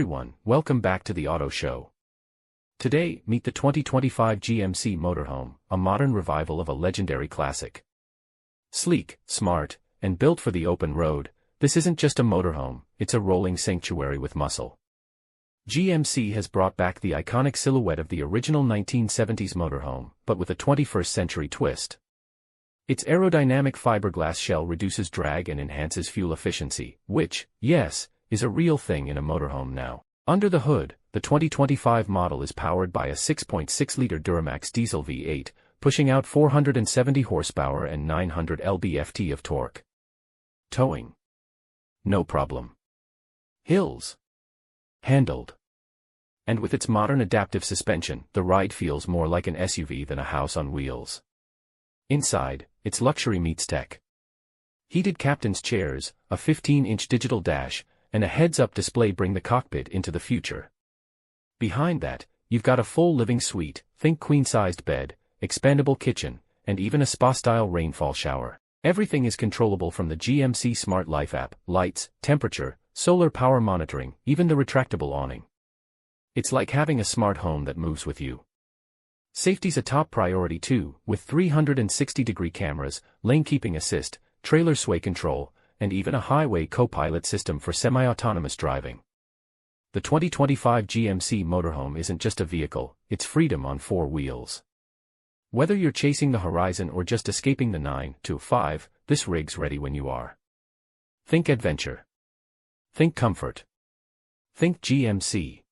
everyone, welcome back to the Auto Show. Today, meet the 2025 GMC Motorhome, a modern revival of a legendary classic. Sleek, smart, and built for the open road, this isn't just a motorhome, it's a rolling sanctuary with muscle. GMC has brought back the iconic silhouette of the original 1970s motorhome, but with a 21st century twist. Its aerodynamic fiberglass shell reduces drag and enhances fuel efficiency, which, yes, is a real thing in a motorhome now. Under the hood, the 2025 model is powered by a 6.6-liter Duramax diesel V8, pushing out 470 horsepower and 900 lb-ft of torque. Towing? No problem. Hills? Handled. And with its modern adaptive suspension, the ride feels more like an SUV than a house on wheels. Inside, it's luxury meets tech. Heated captain's chairs, a 15-inch digital dash, and a heads-up display bring the cockpit into the future. Behind that, you've got a full living suite, think queen-sized bed, expandable kitchen, and even a spa-style rainfall shower. Everything is controllable from the GMC SmartLife app, lights, temperature, solar power monitoring, even the retractable awning. It's like having a smart home that moves with you. Safety's a top priority too, with 360-degree cameras, lane keeping assist, trailer sway control, and even a highway co-pilot system for semi-autonomous driving. The 2025 GMC Motorhome isn't just a vehicle, it's freedom on four wheels. Whether you're chasing the horizon or just escaping the 9 to 5, this rig's ready when you are. Think adventure. Think comfort. Think GMC.